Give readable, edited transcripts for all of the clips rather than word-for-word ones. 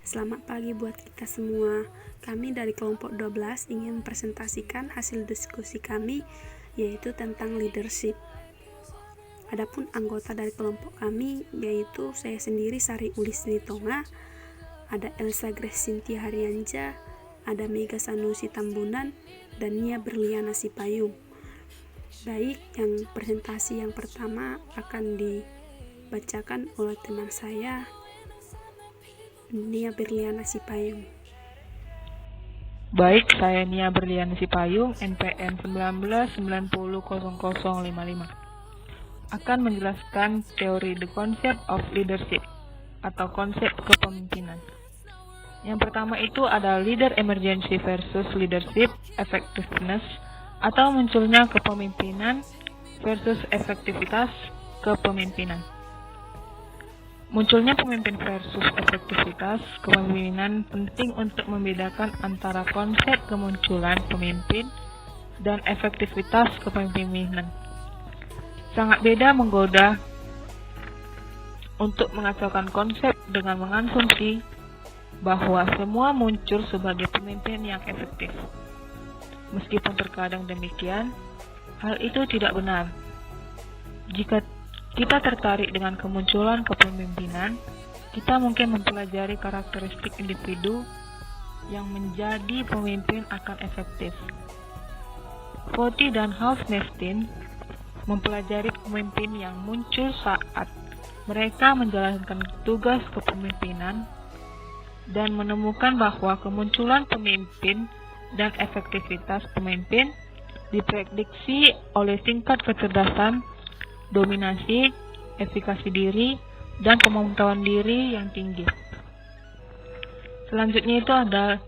Selamat pagi buat kita semua. Kami dari kelompok 12 ingin mempresentasikan hasil diskusi kami, yaitu tentang leadership. Adapun anggota dari kelompok kami, yaitu saya sendiri Sari Ulisni Tonga, ada Elsa Grace Cynthia Harianja, ada Mega Sanusi Tambunan, dan Nia Berliana Sipayung. Baik, yang presentasi yang pertama akan dibacakan oleh teman saya, Nia Berliana Sipayung. Baik, saya Nia Berliana Sipayung, NPM 19900055. Akan menjelaskan teori the concept of leadership atau konsep kepemimpinan. Yang pertama itu ada leader emergency versus leadership effectiveness atau munculnya kepemimpinan versus efektivitas kepemimpinan. Munculnya pemimpin versus efektivitas kepemimpinan penting untuk membedakan antara konsep kemunculan pemimpin dan efektivitas kepemimpinan. Sangat beda menggoda untuk mengacaukan konsep dengan mengasumsi bahwa semua muncul sebagai pemimpin yang efektif. Meskipun terkadang demikian, hal itu tidak benar. Jika kita tertarik dengan kemunculan kepemimpinan, kita mungkin mempelajari karakteristik individu yang menjadi pemimpin akan efektif. Foti dan Hafnestein mempelajari pemimpin yang muncul saat mereka menjalankan tugas kepemimpinan dan menemukan bahwa kemunculan pemimpin dan efektivitas pemimpin diprediksi oleh tingkat kecerdasan, dominasi, efikasi diri, dan pemantauan diri yang tinggi. Selanjutnya itu ada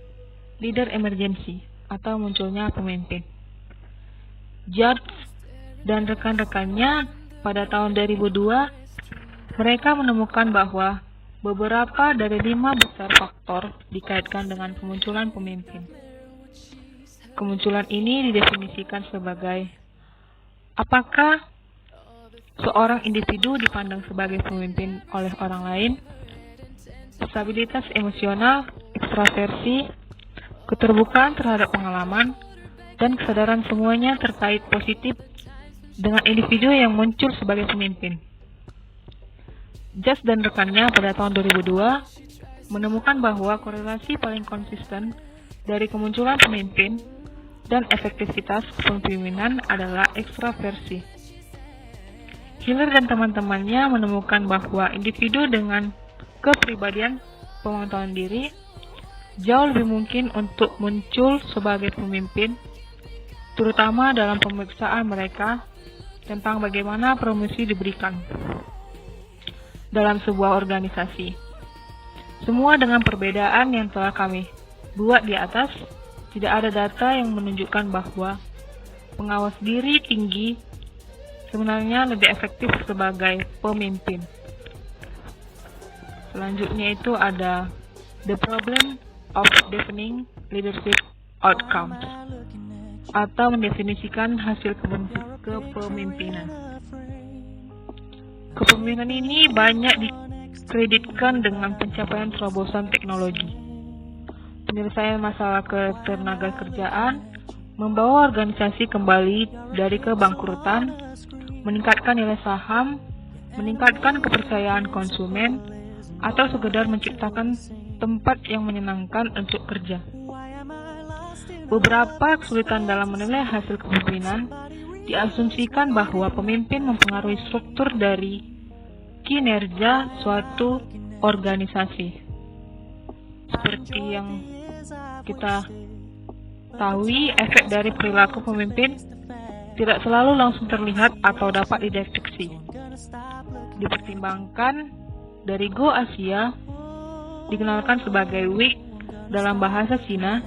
leader emergency atau munculnya pemimpin. Judd dan rekan-rekannya pada tahun 2002, mereka menemukan bahwa beberapa dari 5 besar faktor dikaitkan dengan kemunculan pemimpin. Kemunculan ini didefinisikan sebagai apakah seorang individu dipandang sebagai pemimpin oleh orang lain, stabilitas emosional, ekstraversi, keterbukaan terhadap pengalaman, dan kesadaran semuanya terkait positif dengan individu yang muncul sebagai pemimpin. Just dan rekannya pada tahun 2002 menemukan bahwa korelasi paling konsisten dari kemunculan pemimpin dan efektivitas kepemimpinan adalah ekstraversi. Hiller dan teman-temannya menemukan bahwa individu dengan kepribadian pemantauan diri jauh lebih mungkin untuk muncul sebagai pemimpin, terutama dalam pemeriksaan mereka tentang bagaimana promosi diberikan dalam sebuah organisasi. Semua dengan perbedaan yang telah kami buat di atas, tidak ada data yang menunjukkan bahwa pengawas diri tinggi sebenarnya lebih efektif sebagai pemimpin. Selanjutnya itu ada the problem of defining leadership outcomes atau mendefinisikan hasil kepemimpinan. Kepemimpinan ini banyak dikreditkan dengan pencapaian terobosan teknologi, penyelesaian masalah ketenaga kerjaan, membawa organisasi kembali dari kebangkrutan, meningkatkan nilai saham, meningkatkan kepercayaan konsumen, atau sekedar menciptakan tempat yang menyenangkan untuk kerja. Beberapa kesulitan dalam menilai hasil kepemimpinan diasumsikan bahwa pemimpin mempengaruhi struktur dari kinerja suatu organisasi. Seperti yang kita tahu, efek dari perilaku pemimpin tidak selalu langsung terlihat atau dapat dideteksi. Dipertimbangkan, dari Go Asia dikenalkan sebagai Wig dalam bahasa Cina,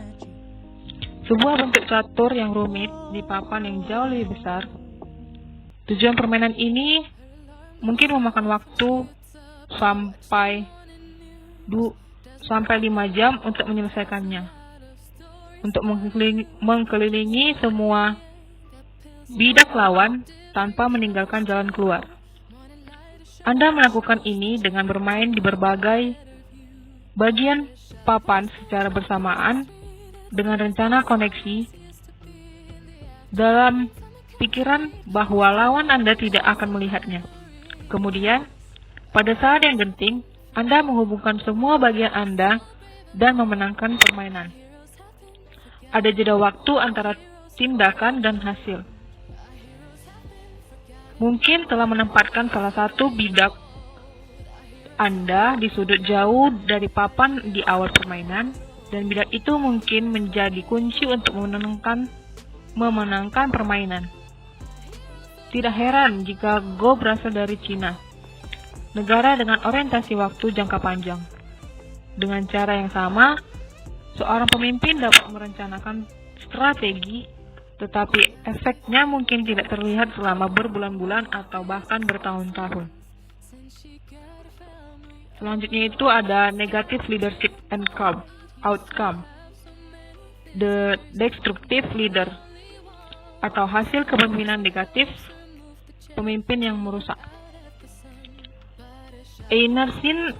sebuah bentuk catur yang rumit di papan yang jauh lebih besar. Tujuan permainan ini mungkin memakan waktu sampai 5 jam untuk menyelesaikannya, untuk mengelilingi semua bidak lawan tanpa meninggalkan jalan keluar. Anda melakukan ini dengan bermain di berbagai bagian papan secara bersamaan dengan rencana koneksi dalam pikiran bahwa lawan Anda tidak akan melihatnya. Kemudian, pada saat yang genting, Anda menghubungkan semua bagian Anda dan memenangkan permainan. Ada jeda waktu antara tindakan dan hasil. Mungkin telah menempatkan salah satu bidak Anda di sudut jauh dari papan di awal permainan, dan bidak itu mungkin menjadi kunci untuk memenangkan permainan. Tidak heran jika Go berasal dari Cina, negara dengan orientasi waktu jangka panjang. Dengan cara yang sama, seorang pemimpin dapat merencanakan strategi, tetapi efeknya mungkin tidak terlihat selama berbulan-bulan atau bahkan bertahun-tahun. Selanjutnya itu ada negative leadership and outcome. The destructive leader, atau hasil kepemimpinan negatif, pemimpin yang merusak. Einarson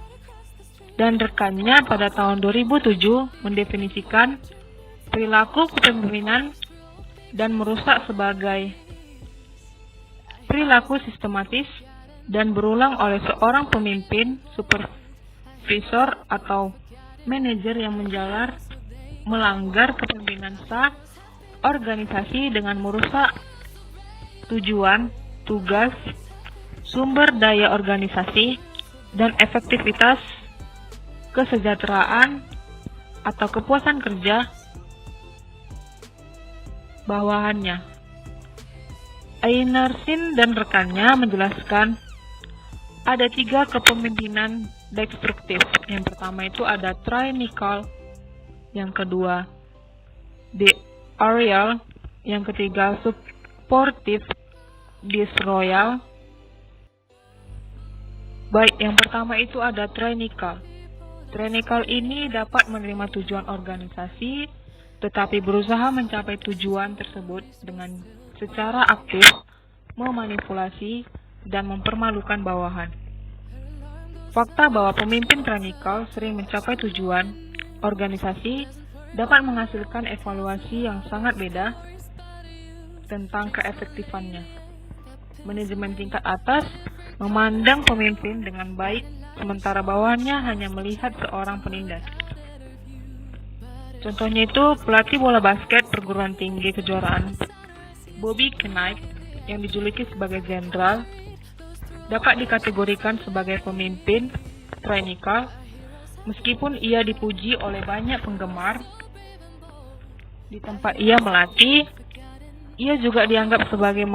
dan rekannya pada tahun 2007 mendefinisikan perilaku kepemimpinan dan merusak sebagai perilaku sistematis dan berulang oleh seorang pemimpin, supervisor, atau manajer yang melanggar kepemimpinan sah organisasi dengan merusak tujuan, tugas, sumber daya organisasi, dan efektivitas, kesejahteraan, atau kepuasan kerja bawahannya. Einarson dan rekannya menjelaskan ada 3 kepemimpinan destruktif. Yang pertama itu ada tyrannical, yang kedua disloyal, yang ketiga supportive disloyal. Baik, yang pertama itu ada tyrannical. Tyrannical ini dapat menerima tujuan organisasi, tetapi berusaha mencapai tujuan tersebut dengan secara aktif memanipulasi dan mempermalukan bawahan. Fakta bahwa pemimpin tyrannical sering mencapai tujuan organisasi dapat menghasilkan evaluasi yang sangat beda tentang keefektifannya. Manajemen tingkat atas memandang pemimpin dengan baik, sementara bawahannya hanya melihat seorang penindas. Contohnya itu pelatih bola basket perguruan tinggi kejuaraan Bobby Knight yang dijuluki sebagai jenderal dapat dikategorikan sebagai pemimpin tyrannical meskipun ia dipuji oleh banyak penggemar di tempat ia melatih. Ia juga dianggap sebagai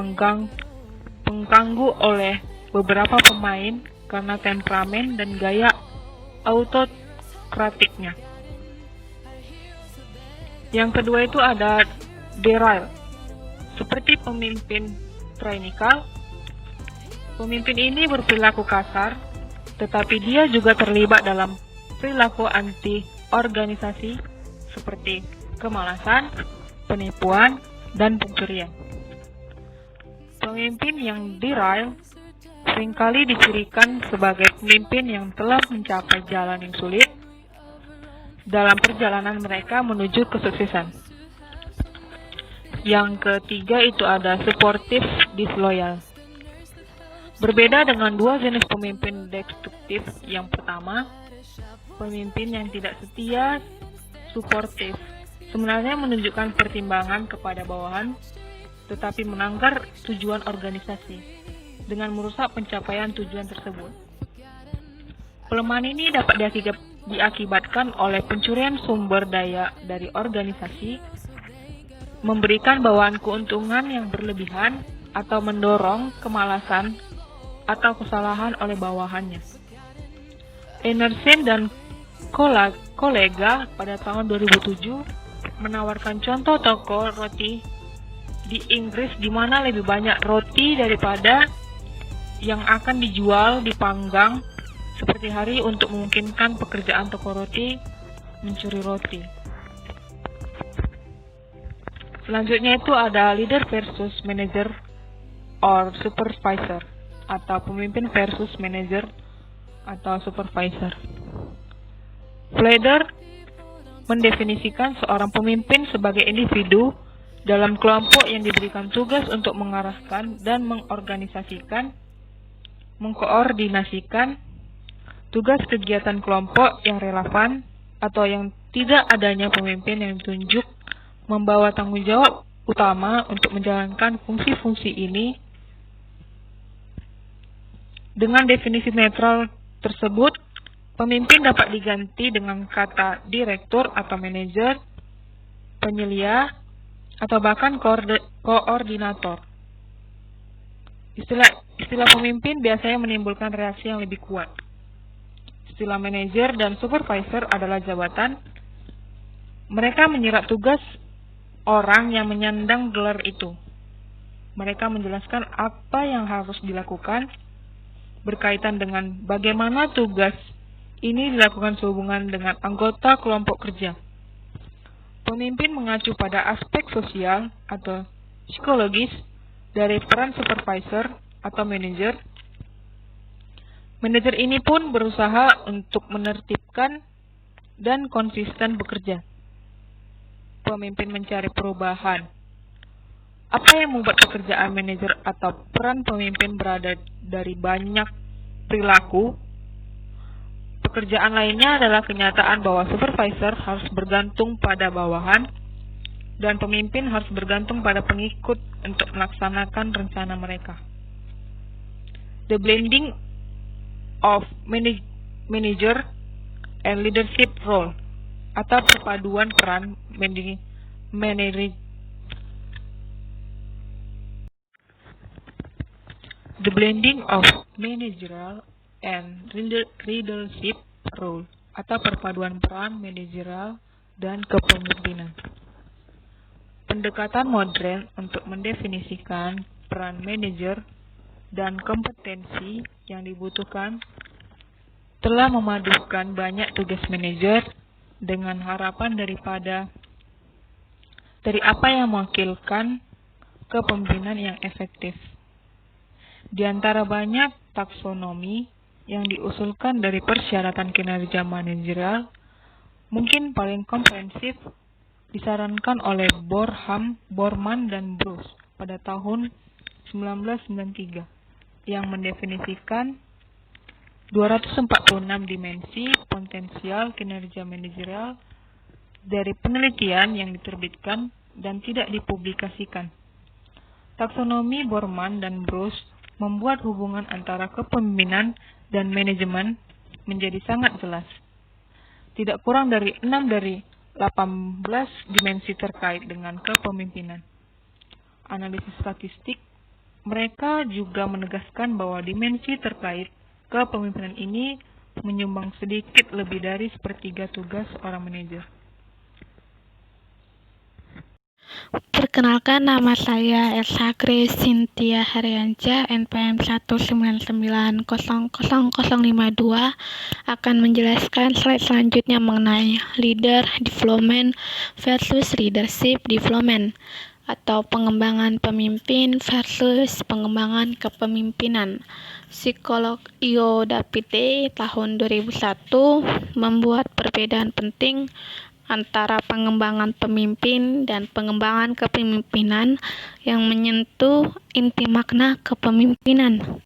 pengganggu oleh beberapa pemain karena temperamen dan gaya autokratiknya. Yang kedua itu ada derail. Seperti pemimpin tyrannical, pemimpin ini berperilaku kasar, tetapi dia juga terlibat dalam perilaku anti-organisasi seperti kemalasan, penipuan, dan pencurian. Pemimpin yang derail seringkali dicirikan sebagai pemimpin yang telah mencapai jalan yang sulit dalam perjalanan mereka menuju kesuksesan. Yang ketiga itu ada supportive disloyal. Berbeda dengan 2 jenis pemimpin destruktif, yang pertama, pemimpin yang tidak setia, supportive, sebenarnya menunjukkan pertimbangan kepada bawahan, tetapi melanggar tujuan organisasi dengan merusak pencapaian tujuan tersebut. Pelemahan ini dapat diakibatkan oleh pencurian sumber daya dari organisasi, memberikan bawahan keuntungan yang berlebihan, atau mendorong kemalasan atau kesalahan oleh bawahannya. Einarson dan kolega pada tahun 2007 menawarkan contoh toko roti di Inggris di mana lebih banyak roti daripada yang akan dijual dipanggang seperti hari untuk memungkinkan pekerjaan toko roti mencuri roti. Selanjutnya itu ada leader versus manager or supervisor, atau pemimpin versus manager atau supervisor. Flader mendefinisikan seorang pemimpin sebagai individu dalam kelompok yang diberikan tugas untuk mengarahkan dan mengkoordinasikan tugas kegiatan kelompok yang relevan atau yang tidak adanya pemimpin yang ditunjuk membawa tanggung jawab utama untuk menjalankan fungsi-fungsi ini. Dengan definisi netral tersebut, pemimpin dapat diganti dengan kata direktur atau manajer, penyelia, atau bahkan koordinator. Istilah pemimpin biasanya menimbulkan reaksi yang lebih kuat. Istilah manajer dan supervisor adalah jabatan. Mereka menyerap tugas orang yang menyandang gelar itu. Mereka menjelaskan apa yang harus dilakukan berkaitan dengan bagaimana tugas ini dilakukan sehubungan dengan anggota kelompok kerja. Pemimpin mengacu pada aspek sosial atau psikologis dari peran supervisor atau manajer. Manajer ini pun berusaha untuk menertibkan dan konsisten bekerja. Pemimpin mencari perubahan. Apa yang membuat pekerjaan manajer atau peran pemimpin berada dari banyak perilaku? Pekerjaan lainnya adalah kenyataan bahwa supervisor harus bergantung pada bawahan dan pemimpin harus bergantung pada pengikut untuk melaksanakan rencana mereka. The blending of manager and leadership role atau perpaduan peran The blending of managerial and leadership role atau perpaduan peran manajerial dan kepemimpinan. Pendekatan modern untuk mendefinisikan peran manajer dan kompetensi yang dibutuhkan telah memadukan banyak tugas manajer dengan harapan dari apa yang mewakilkan kepemimpinan yang efektif. Di antara banyak taksonomi yang diusulkan dari persyaratan kinerja manajerial, mungkin paling komprehensif disarankan oleh Borman dan Bruce pada tahun 1993 yang mendefinisikan 246 dimensi potensial kinerja manajerial dari penelitian yang diterbitkan dan tidak dipublikasikan. Taksonomi Borman dan Bruce membuat hubungan antara kepemimpinan dan manajemen menjadi sangat jelas. Tidak kurang dari 6 dari 18 dimensi terkait dengan kepemimpinan. Analisis statistik, mereka juga menegaskan bahwa dimensi terkait kepemimpinan ini menyumbang sedikit lebih dari sepertiga tugas seorang manajer. Perkenalkan, nama saya Elsa Grace Cynthia Haryansyah, NPM 199000052, akan menjelaskan slide selanjutnya mengenai leader development versus leadership development, atau pengembangan pemimpin versus pengembangan kepemimpinan. Psikolog Io Dapite tahun 2001 membuat perbedaan penting antara pengembangan pemimpin dan pengembangan kepemimpinan yang menyentuh inti makna kepemimpinan.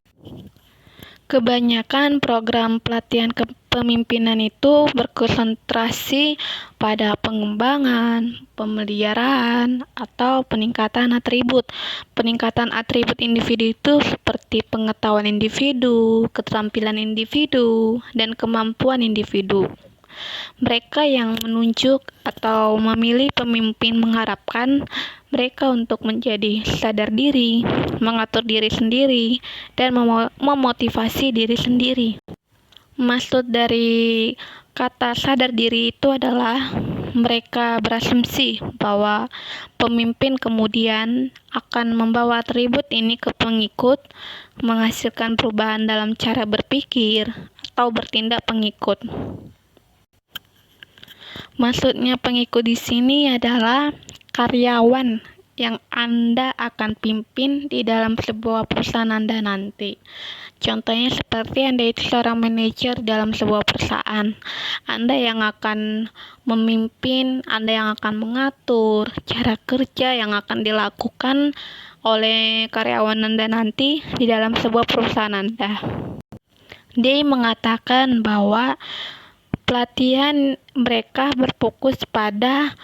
Kebanyakan program pelatihan kepemimpinan itu berkonsentrasi pada pengembangan, pemeliharaan, atau peningkatan atribut. Peningkatan atribut individu itu seperti pengetahuan individu, keterampilan individu, dan kemampuan individu. Mereka yang menunjuk atau memilih pemimpin mengharapkan mereka untuk menjadi sadar diri, mengatur diri sendiri, dan memotivasi diri sendiri. Maksud dari kata sadar diri itu adalah mereka berasumsi bahwa pemimpin kemudian akan membawa atribut ini ke pengikut, menghasilkan perubahan dalam cara berpikir atau bertindak pengikut. Maksudnya pengikut di sini adalah karyawan yang Anda akan pimpin di dalam sebuah perusahaan Anda nanti. Contohnya seperti Anda itu seorang manajer dalam sebuah perusahaan. Anda yang akan memimpin, Anda yang akan mengatur cara kerja yang akan dilakukan oleh karyawan Anda nanti di dalam sebuah perusahaan Anda. Dia mengatakan bahwa pelatihan mereka berfokus pada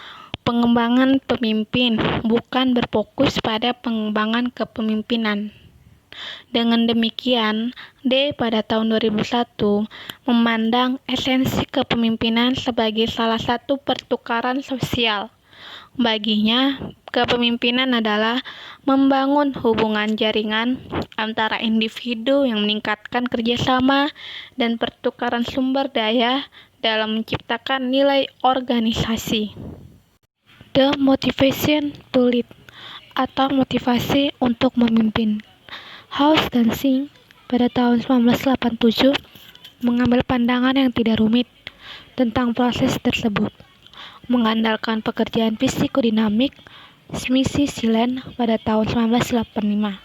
pengembangan pemimpin, bukan berfokus pada pengembangan kepemimpinan. Dengan demikian, D pada tahun 2001 memandang esensi kepemimpinan sebagai salah satu pertukaran sosial. Baginya, kepemimpinan adalah membangun hubungan jaringan antara individu yang meningkatkan kerjasama dan pertukaran sumber daya dalam menciptakan nilai organisasi. The motivation to lead atau motivasi untuk memimpin. House dan Singh pada tahun 1987 mengambil pandangan yang tidak rumit tentang proses tersebut, mengandalkan pekerjaan psikodinamik. Smith Silen pada tahun 1985.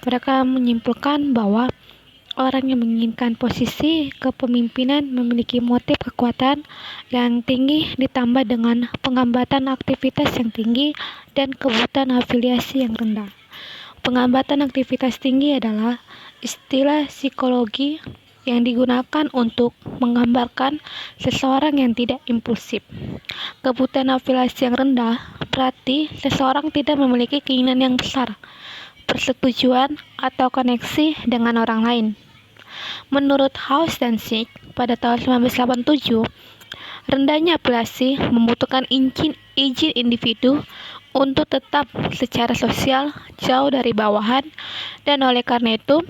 Mereka menyimpulkan bahwa orang yang menginginkan posisi kepemimpinan memiliki motif kekuatan yang tinggi ditambah dengan penghambatan aktivitas yang tinggi dan kebutuhan afiliasi yang rendah. Penghambatan aktivitas tinggi adalah istilah psikologi yang digunakan untuk menggambarkan seseorang yang tidak impulsif. Kebutuhan afiliasi yang rendah berarti seseorang tidak memiliki keinginan yang besar, persetujuan, atau koneksi dengan orang lain. Menurut House dan Singh pada tahun 1987, rendahnya afiliasi membutuhkan izin individu untuk tetap secara sosial jauh dari bawahan, dan oleh karena itu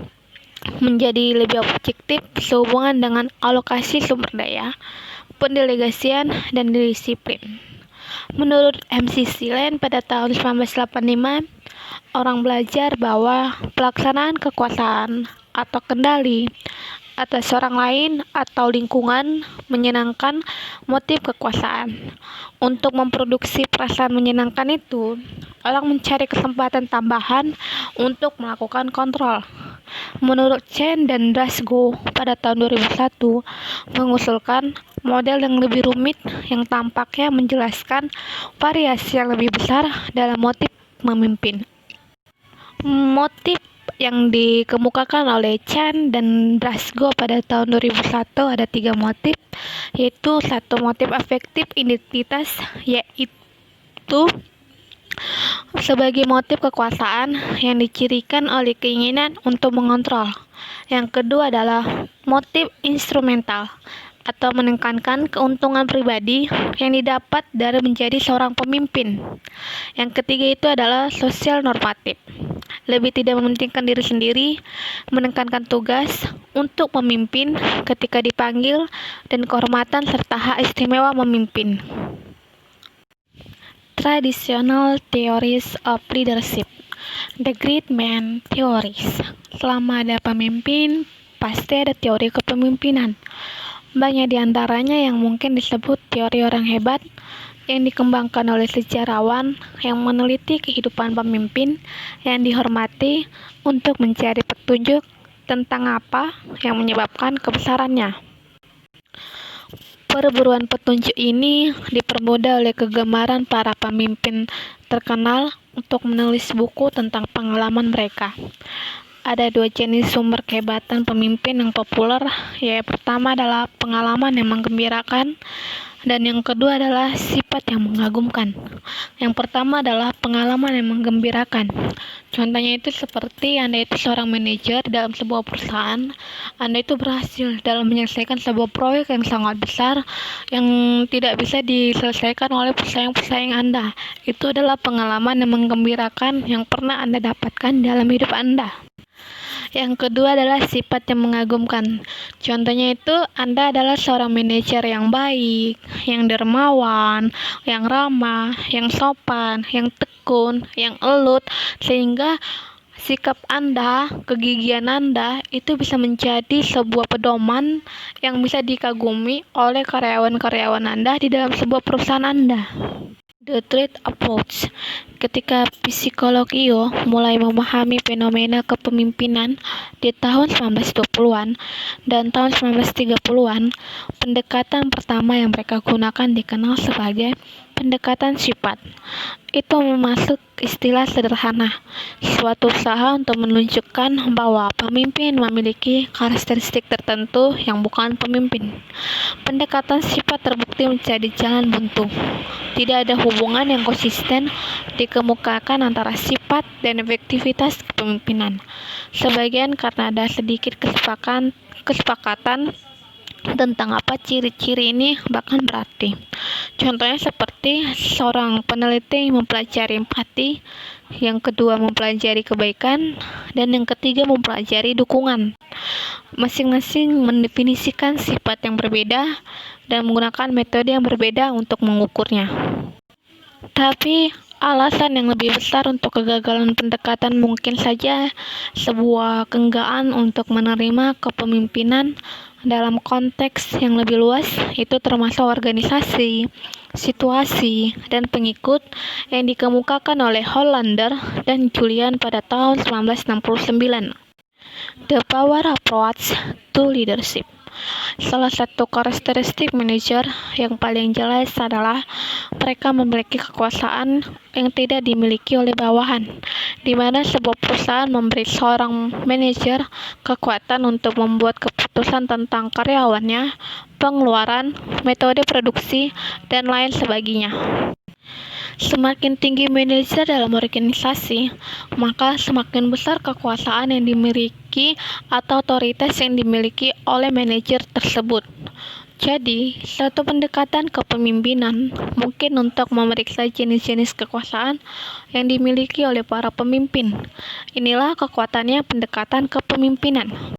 menjadi lebih objektif sehubungan dengan alokasi sumber daya, pendelegasian, dan disiplin. Menurut MC Silen pada tahun 1985, orang belajar bahwa pelaksanaan kekuasaan atau kendali atas orang lain atau lingkungan menyenangkan motif kekuasaan. Untuk memproduksi perasaan menyenangkan itu, orang mencari kesempatan tambahan untuk melakukan kontrol. Menurut Chen dan Drasgo pada tahun 2001 mengusulkan model yang lebih rumit yang tampaknya menjelaskan variasi yang lebih besar dalam motif memimpin. Motif yang dikemukakan oleh Chan dan Drasgo pada tahun 2001 ada 3 motif, yaitu satu motif afektif identitas, yaitu sebagai motif kekuasaan yang dicirikan oleh keinginan untuk mengontrol. Yang kedua adalah motif instrumental atau menekankan keuntungan pribadi yang didapat dari menjadi seorang pemimpin. Yang ketiga itu adalah sosial normatif, lebih tidak mementingkan diri sendiri, menekankan tugas untuk memimpin ketika dipanggil, dan kehormatan serta hak istimewa memimpin. Traditional theories of leadership. The Great Man Theories. Selama ada pemimpin, pasti ada teori kepemimpinan. Banyak di antaranya yang mungkin disebut teori orang hebat, yang dikembangkan oleh sejarawan yang meneliti kehidupan pemimpin yang dihormati untuk mencari petunjuk tentang apa yang menyebabkan kebesarannya. Perburuan petunjuk ini dipermudah oleh kegemaran para pemimpin terkenal untuk menulis buku tentang pengalaman mereka. Ada 2 jenis sumber kehebatan pemimpin yang populer, yaitu pertama adalah pengalaman yang menggembirakan, dan yang kedua adalah sifat yang mengagumkan. Yang pertama adalah pengalaman yang menggembirakan. Contohnya itu seperti Anda itu seorang manajer dalam sebuah perusahaan, Anda itu berhasil dalam menyelesaikan sebuah proyek yang sangat besar yang tidak bisa diselesaikan oleh pesaing-pesaing Anda. Itu adalah pengalaman yang menggembirakan yang pernah Anda dapatkan dalam hidup Anda. Yang kedua adalah sifat yang mengagumkan. Contohnya itu Anda adalah seorang manajer yang baik, yang dermawan, yang ramah, yang sopan, yang tekun, yang elut, sehingga sikap Anda, kegigihan Anda itu bisa menjadi sebuah pedoman yang bisa dikagumi oleh karyawan-karyawan Anda di dalam sebuah perusahaan Anda. The Trade Approach. ketika psikolog Io mulai memahami fenomena kepemimpinan di tahun 1920-an dan tahun 1930-an, pendekatan pertama yang mereka gunakan dikenal sebagai pendekatan sifat. Itu memasuk istilah sederhana, suatu usaha untuk menunjukkan bahwa pemimpin memiliki karakteristik tertentu yang bukan pemimpin. Pendekatan sifat terbukti menjadi jalan buntu. Tidak ada hubungan yang konsisten dikemukakan antara sifat dan efektivitas kepemimpinan. Sebagian karena ada sedikit kesepakatan tentang apa ciri-ciri ini bahkan berarti. Contohnya seperti seorang peneliti mempelajari empati, yang kedua mempelajari kebaikan, dan yang ketiga mempelajari dukungan. Masing-masing mendefinisikan sifat yang berbeda dan menggunakan metode yang berbeda untuk mengukurnya. Tapi alasan yang lebih besar untuk kegagalan pendekatan mungkin saja sebuah keengganan untuk menerima kepemimpinan dalam konteks yang lebih luas, itu termasuk organisasi, situasi, dan pengikut yang dikemukakan oleh Hollander dan Julian pada tahun 1969. The Power Approach to Leadership. Salah satu karakteristik manajer yang paling jelas adalah mereka memiliki kekuasaan yang tidak dimiliki oleh bawahan, di mana sebuah perusahaan memberi seorang manajer kekuatan untuk membuat keputusan tentang karyawannya, pengeluaran, metode produksi, dan lain sebagainya. Semakin tinggi manajer dalam organisasi, maka semakin besar kekuasaan yang dimiliki atau otoritas yang dimiliki oleh manajer tersebut. Jadi, satu pendekatan kepemimpinan mungkin untuk memeriksa jenis-jenis kekuasaan yang dimiliki oleh para pemimpin. Inilah kekuatannya pendekatan kepemimpinan.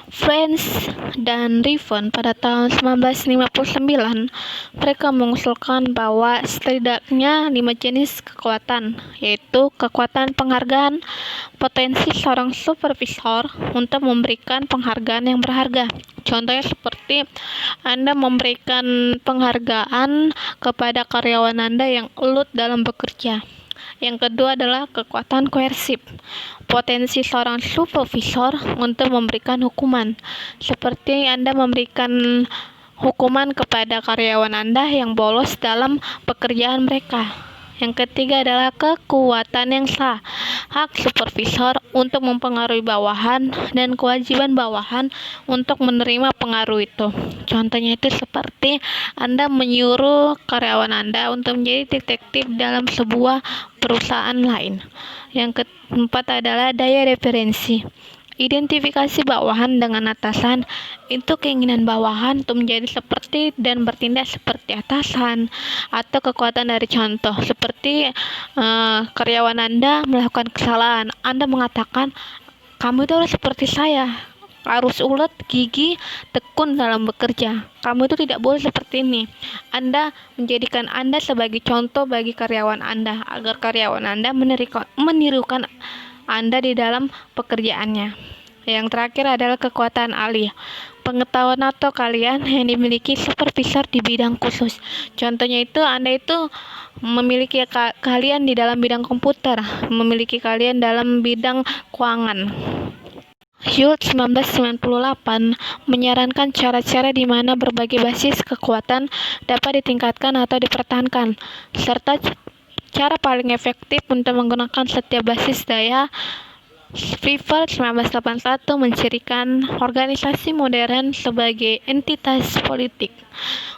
French dan Riven pada tahun 1959, mereka mengusulkan bahwa setidaknya 5 jenis kekuatan, yaitu kekuatan penghargaan, potensi seorang supervisor untuk memberikan penghargaan yang berharga. Contohnya seperti Anda memberikan penghargaan kepada karyawan Anda yang ulet dalam bekerja. Yang kedua adalah kekuatan koersif, potensi seorang supervisor untuk memberikan hukuman, seperti Anda memberikan hukuman kepada karyawan Anda yang bolos dalam pekerjaan mereka. Yang ketiga adalah kekuatan yang sah, hak supervisor untuk mempengaruhi bawahan dan kewajiban bawahan untuk menerima pengaruh itu. Contohnya itu seperti Anda menyuruh karyawan Anda untuk menjadi detektif dalam sebuah perusahaan lain. Yang keempat adalah daya referensi. Identifikasi bawahan dengan atasan, itu keinginan bawahan untuk menjadi seperti dan bertindak seperti atasan, atau kekuatan dari contoh seperti karyawan Anda melakukan kesalahan, Anda mengatakan kamu itu harus seperti saya, harus ulet, gigi, tekun dalam bekerja. Kamu itu tidak boleh seperti ini. Anda menjadikan Anda sebagai contoh bagi karyawan Anda agar karyawan Anda menirukan Anda di dalam pekerjaannya. Yang terakhir adalah kekuatan ahli, pengetahuan atau kalian yang dimiliki supervisor di bidang khusus. Contohnya itu Anda itu memiliki kalian di dalam bidang komputer, memiliki kalian dalam bidang keuangan. Schultz 1998 menyarankan cara-cara di mana berbagai basis kekuatan dapat ditingkatkan atau dipertahankan, serta cara paling efektif untuk menggunakan setiap basis daya. Freever 1981 mencirikan organisasi modern sebagai entitas politik.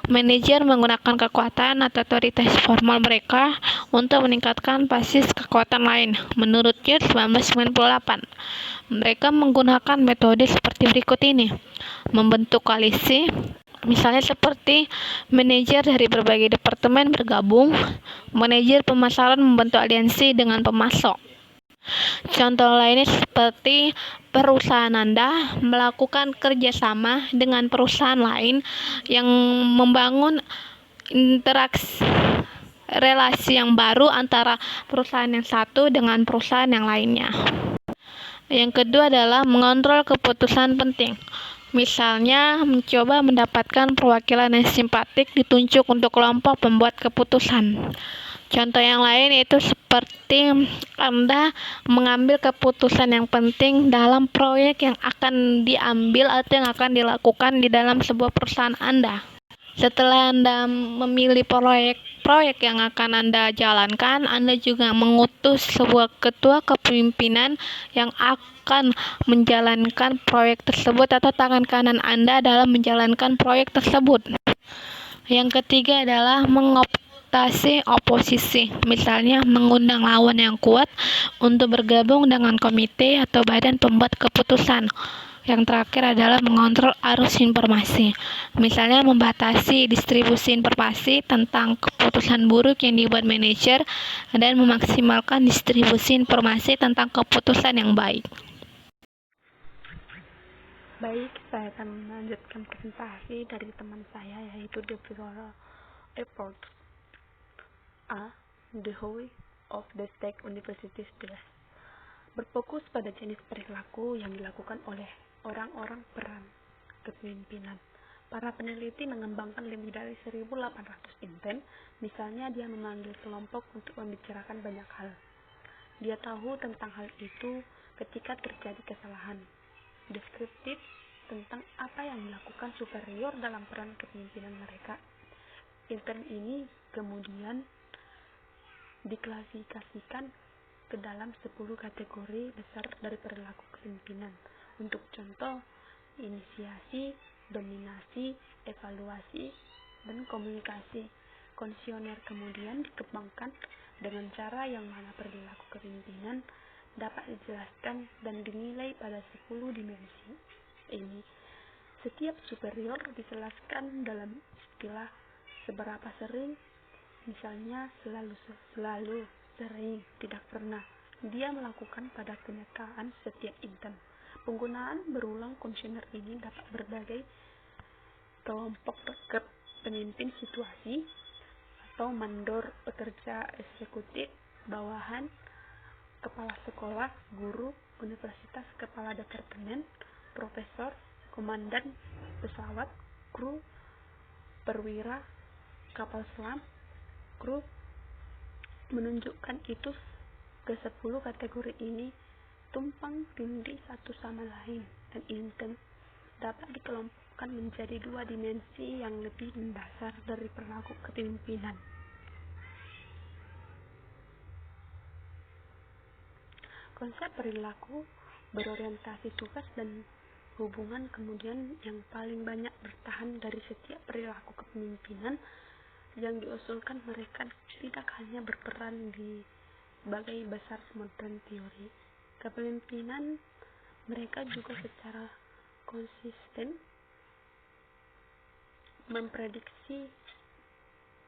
Manajer menggunakan kekuatan atau otoritas formal mereka untuk meningkatkan basis kekuatan lain. Menurut Schultz 1998, mereka menggunakan metode seperti berikut ini: membentuk koalisi, misalnya seperti manajer dari berbagai departemen bergabung, manajer pemasaran membentuk aliansi dengan pemasok. Contoh lainnya seperti perusahaan Anda melakukan kerjasama dengan perusahaan lain yang membangun interaksi relasi yang baru antara perusahaan yang satu dengan perusahaan yang lainnya. Yang kedua adalah mengontrol keputusan penting. Misalnya, mencoba mendapatkan perwakilan yang simpatik ditunjuk untuk kelompok pembuat keputusan. Contoh yang lain itu seperti Anda mengambil keputusan yang penting dalam proyek yang akan diambil atau yang akan dilakukan di dalam sebuah perusahaan Anda. Setelah Anda memilih proyek yang akan Anda jalankan, Anda juga mengutus sebuah ketua kepemimpinan yang akan menjalankan proyek tersebut atau tangan kanan Anda dalam menjalankan proyek tersebut. Yang ketiga adalah mengoptasi oposisi, misalnya mengundang lawan yang kuat untuk bergabung dengan komite atau badan pembuat keputusan. Yang terakhir adalah mengontrol arus informasi, misalnya membatasi distribusi informasi tentang keputusan buruk yang dibuat manajer dan memaksimalkan distribusi informasi tentang keputusan yang baik. Baik, saya akan melanjutkan presentasi dari teman saya, yaitu Deborah Epworth A. The Why of the State University Students. Berfokus pada jenis perilaku yang dilakukan oleh orang-orang peran kepemimpinan. Para peneliti mengembangkan lebih dari 1.800 intent, misalnya dia memanggil kelompok untuk membicarakan banyak hal. Dia tahu tentang hal itu ketika terjadi kesalahan deskriptif tentang apa yang dilakukan superior dalam peran kepemimpinan mereka. Intern ini kemudian diklasifikasikan ke dalam 10 kategori besar dari perilaku kepemimpinan. Untuk contoh, inisiasi, dominasi, evaluasi, dan komunikasi. Kondisioner kemudian dikembangkan dengan cara yang mana perilaku kepemimpinan dapat dijelaskan dan dinilai pada 10 dimensi ini. Setiap superior dijelaskan dalam istilah seberapa sering, misalnya selalu, sering, tidak pernah. Dia melakukan pada kenyataan setiap intern. Penggunaan berulang komisioner ini dapat berbagai kelompok pemimpin situasi atau mandor, pekerja eksekutif, bawahan, kepala sekolah, guru, universitas, kepala departemen, profesor, komandan pesawat, kru, perwira, kapal selam, kru. Menunjukkan itu ke 10 kategori ini tumpang tindih satu sama lain, dan intern dapat dikelompokkan menjadi 2 dimensi yang lebih mendasar dari perilaku kepemimpinan. Konsep perilaku berorientasi tugas dan hubungan kemudian yang paling banyak bertahan dari setiap perilaku kepemimpinan yang diusulkan. Mereka tidak hanya berperan di bagai besar modern teori kepemimpinan, mereka juga secara konsisten memprediksi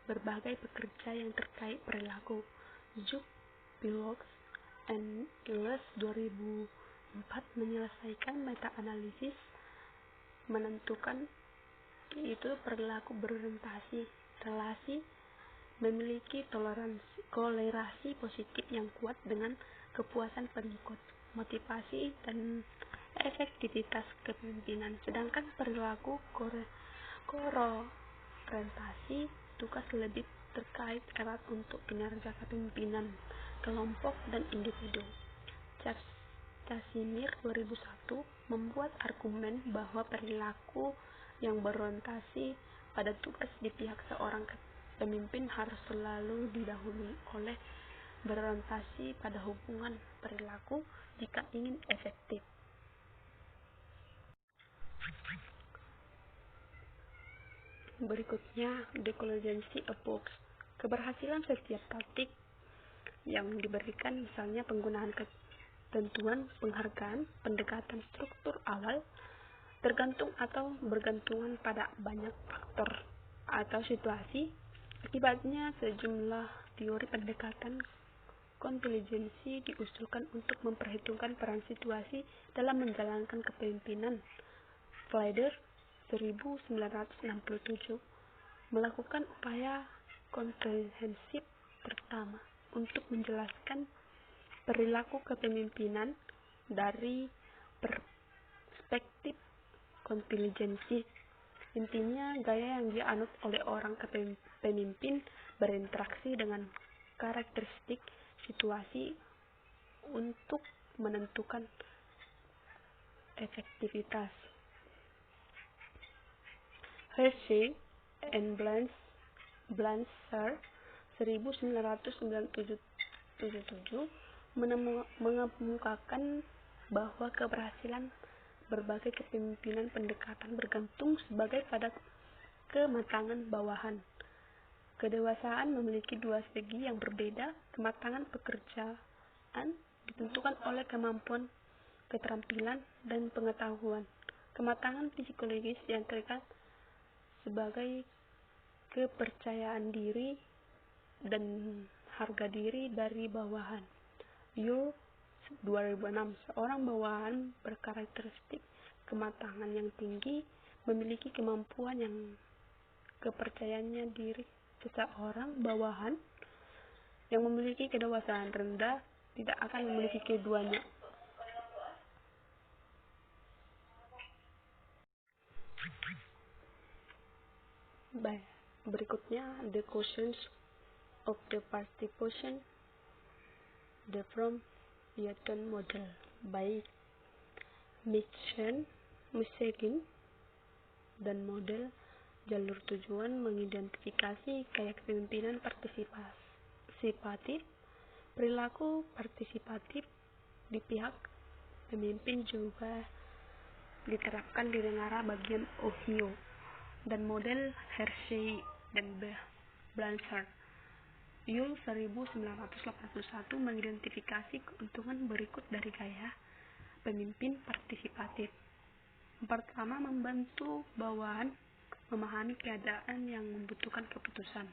berbagai pekerja yang terkait perilaku. Juk, Pilox, and Illes 2004 menyelesaikan meta-analisis menentukan itu perilaku berorientasi relasi memiliki kolerasi positif yang kuat dengan kepuasan pengikut, motivasi, dan efektivitas kepemimpinan. Sedangkan perilaku kororientasi tugas lebih terkait erat untuk kinerja kepemimpinan kelompok dan individu. Casimir 2001 membuat argumen bahwa perilaku yang berorientasi pada tugas di pihak seorang pemimpin harus selalu didahului oleh berorientasi pada hubungan perilaku jika ingin efektif. Berikutnya, decologency approach. Keberhasilan setiap taktik yang diberikan, misalnya penggunaan ketentuan, penghargaan, pendekatan struktur awal, tergantung atau bergantungan pada banyak faktor atau situasi. Akibatnya, sejumlah teori pendekatan kontingensi diusulkan untuk memperhitungkan peran situasi dalam menjalankan kepemimpinan. Flyder 1967 melakukan upaya komprehensif pertama untuk menjelaskan perilaku kepemimpinan dari perspektif kontingensi. Intinya, gaya yang dianut oleh orang pemimpin berinteraksi dengan karakteristik situasi untuk menentukan efektivitas. Hershey and Blanchard 1997 mengemukakan bahwa keberhasilan berbagai kepemimpinan pendekatan bergantung sebagai pada kematangan bawahan. Kedewasaan memiliki dua segi yang berbeda. Kematangan pekerjaan ditentukan oleh kemampuan, keterampilan, dan pengetahuan. Kematangan psikologis yang terikat sebagai kepercayaan diri dan harga diri dari bawahan. Yule 2006, seorang bawahan berkarakteristik kematangan yang tinggi memiliki kemampuan yang kepercayaannya diri. Seseorang bawahan yang memiliki kedewasaan rendah tidak akan memiliki keduanya. Berikutnya, the questions of the participation, the from Newton model by Michigan dan model jalur tujuan mengidentifikasi gaya kepemimpinan partisipatif. Perilaku partisipatif di pihak pemimpin juga diterapkan di negara bagian Ohio, dan model Hershey dan Blanchard Yule 1981 mengidentifikasi keuntungan berikut dari gaya pemimpin partisipatif. Pertama, membantu bawahan memahami keadaan yang membutuhkan keputusan.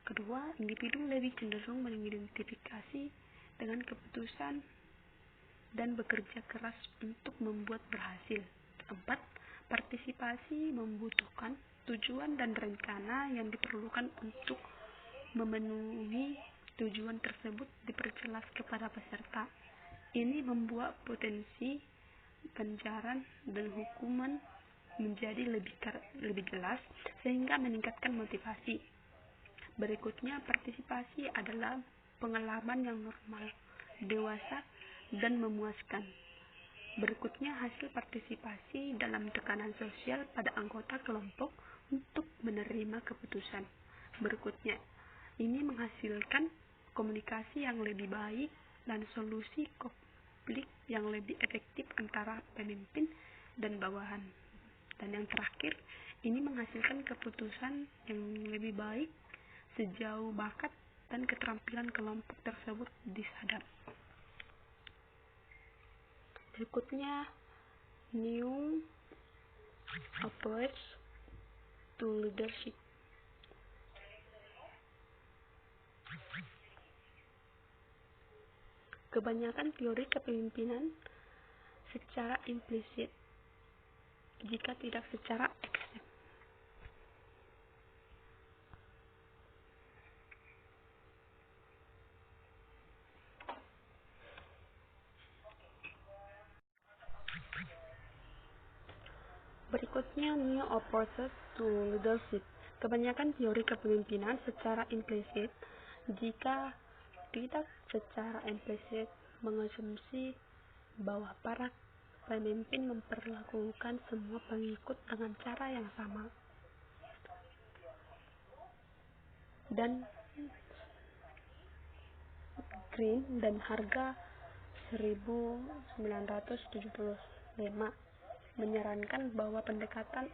Kedua, individu lebih cenderung mengidentifikasi dengan keputusan dan bekerja keras untuk membuat berhasil. Keempat, partisipasi membutuhkan tujuan dan rencana yang diperlukan untuk memenuhi tujuan tersebut diperjelas kepada peserta. Ini membuat potensi ganjaran dan hukuman menjadi lebih jelas sehingga meningkatkan motivasi. Berikutnya, partisipasi adalah pengalaman yang normal, dewasa, dan memuaskan. Berikutnya, hasil partisipasi dalam tekanan sosial pada anggota kelompok untuk menerima keputusan. Berikutnya, ini menghasilkan komunikasi yang lebih baik dan solusi konflik yang lebih efektif antara pemimpin dan bawahan. Dan yang terakhir, ini menghasilkan keputusan yang lebih baik sejauh bakat dan keterampilan kelompok tersebut disadap. Berikutnya, new approach to leadership. Kebanyakan teori kepemimpinan secara implisit, jika tidak secara ekstrim. Berikutnya, new approaches to leadership. Kebanyakan teori kepemimpinan secara implisit, jika tidak secara implisit, mengasumsi bahwa para pemimpin memperlakukan semua pengikut dengan cara yang sama. Dan Green dan Harga 1975 menyarankan bahwa pendekatan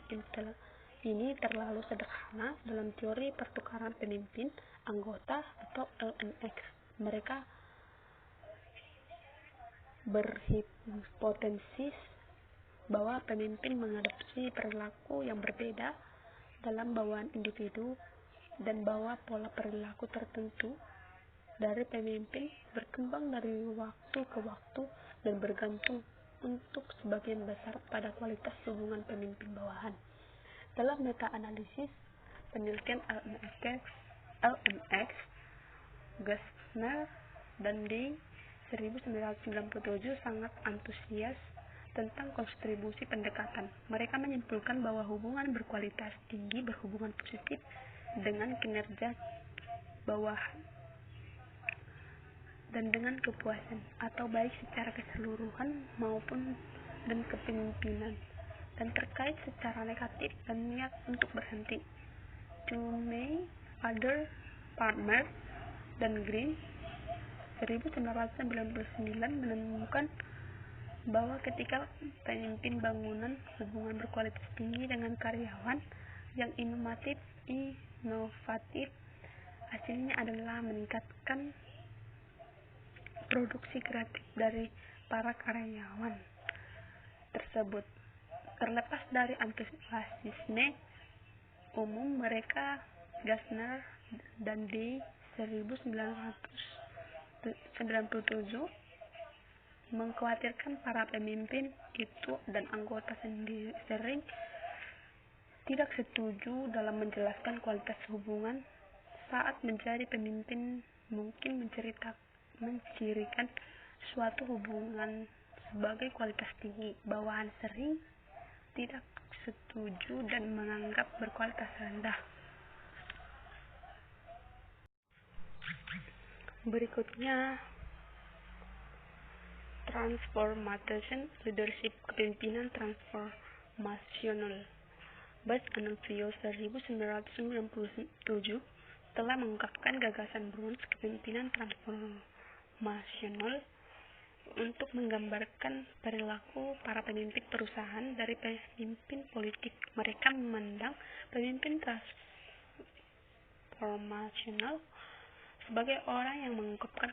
ini terlalu sederhana dalam teori pertukaran pemimpin anggota atau LNX. Mereka berhipotesis bahwa pemimpin mengadopsi perilaku yang berbeda dalam bawahan individu dan bahwa pola perilaku tertentu dari pemimpin berkembang dari waktu ke waktu dan bergantung untuk sebagian besar pada kualitas hubungan pemimpin bawahan. Dalam meta-analisis penelitian LMX, Gassner dan Ding 1997 sangat antusias tentang kontribusi pendekatan. Mereka menyimpulkan bahwa hubungan berkualitas tinggi berhubungan positif dengan kinerja bawahan dan dengan kepuasan, atau baik secara keseluruhan maupun dan kepemimpinan, dan terkait secara negatif dan niat untuk berhenti. Toomey, Other, Palmer, dan Green 1999 menemukan bahwa ketika pemimpin bangunan hubungan berkualitas tinggi dengan karyawan yang inovatif, hasilnya adalah meningkatkan produksi kreatif dari para karyawan tersebut. Terlepas dari antusiasme umum mereka, Gassner dan di 1997 mengkhawatirkan para pemimpin itu dan anggota sering tidak setuju dalam menjelaskan kualitas hubungan saat menjadi pemimpin mungkin mencirikan suatu hubungan sebagai kualitas tinggi. Bawahan sering tidak setuju dan menganggap berkualitas rendah. Berikutnya, Transformation Leadership, kepemimpinan transformasional. Bas Anuncio 1997 telah mengungkapkan gagasan Bruns kepemimpinan transformasional untuk menggambarkan perilaku para pemimpin perusahaan dari pemimpin politik. Mereka memandang pemimpin transformasional sebagai orang yang mengungkapkan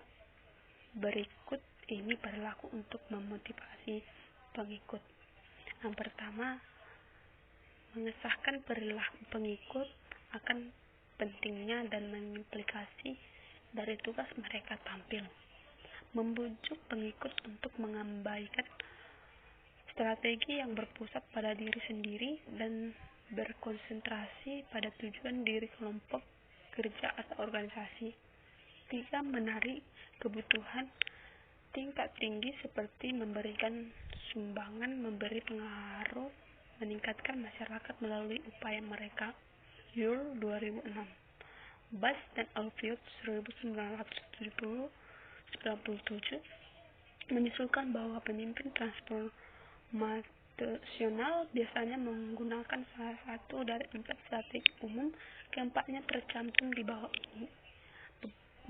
berikut ini perilaku untuk memotivasi pengikut. Yang pertama, mengesahkan perilaku pengikut akan pentingnya dan mengimplikasi dari tugas mereka tampil. Membujuk pengikut untuk mengabaikan strategi yang berpusat pada diri sendiri dan berkonsentrasi pada tujuan diri kelompok kerja atau organisasi. 3. Menarik kebutuhan tingkat tinggi seperti memberikan sumbangan, memberi pengaruh, meningkatkan masyarakat melalui upaya mereka. Yule 2006. Bass dan Alfiot 1997 menyimpulkan bahwa pemimpin transformasional biasanya menggunakan salah satu dari 4 strategi umum. Keempatnya tercantum di bawah ini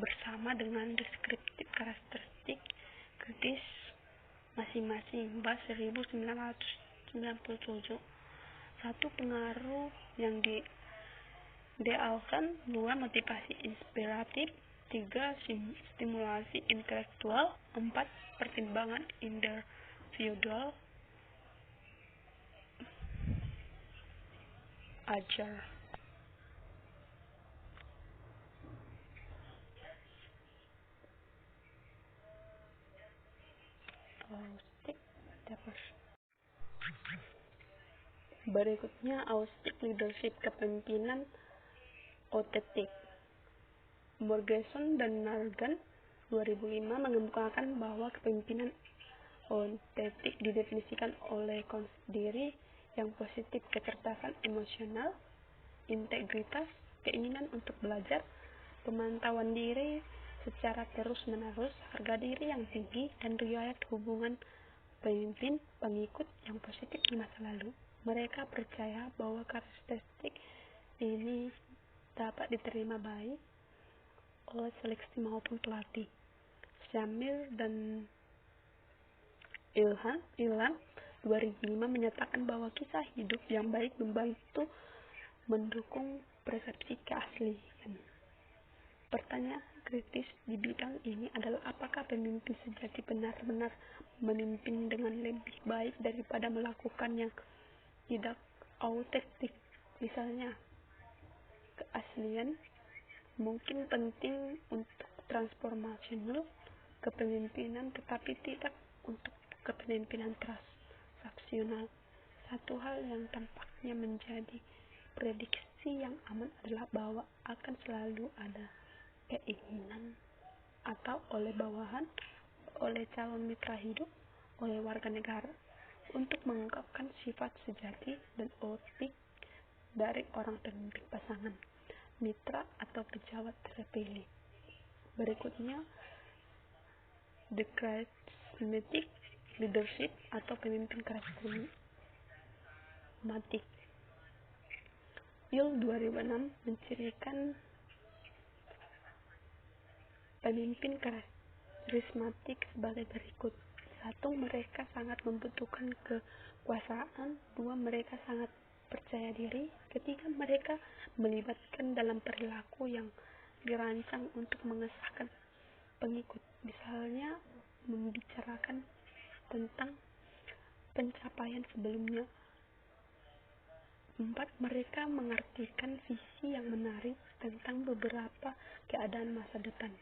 bersama dengan deskriptif karakteristik kritis masing-masing. Bass 1997. 1. Pengaruh yang diidealkan. 2. Motivasi inspiratif. 3. Stimulasi intelektual. 4. Pertimbangan individual. Ajar. Berikutnya, Austic Leadership, kepemimpinan otentik. Morgeson dan Nagel 2005 mengemukakan bahwa kepemimpinan otentik didefinisikan oleh konsep diri yang positif, kecerdasan emosional, integritas, keinginan untuk belajar, pemantauan diri secara terus-menerus, harga diri yang tinggi, dan riwayat hubungan pemimpin-pengikut yang positif di masa lalu. Mereka percaya bahwa karakteristik ini dapat diterima baik oleh seleksi maupun pelatih. Shamir dan Ilhan 2005 menyatakan bahwa kisah hidup yang baik membantu mendukung persepsi keaslian. Pertanyaan kritis di bidang ini adalah apakah pemimpin sejati benar-benar memimpin dengan lebih baik daripada melakukan yang tidak autentik. Misalnya, keaslian mungkin penting untuk transformasional kepemimpinan, tetapi tidak untuk kepemimpinan transaksional. Satu hal yang tampaknya menjadi prediksi yang aman adalah bahwa akan selalu ada keinginan atau oleh bawahan, oleh calon mitra hidup, oleh warga negara untuk mengungkapkan sifat sejati dan otentik dari orang pemimpin, pasangan, mitra, atau pejabat terpilih. Berikutnya, The Charismatic Leadership atau pemimpin karismatik. Yul 2006 mencirikan pemimpin karismatik sebagai berikut. 1. Mereka sangat membutuhkan kekuasaan. 2. Mereka sangat percaya diri. 3. Mereka melibatkan dalam perilaku yang dirancang untuk mengesahkan pengikut. Misalnya, membicarakan tentang pencapaian sebelumnya. 4. Mereka mengartikan visi yang menarik tentang beberapa keadaan masa depan.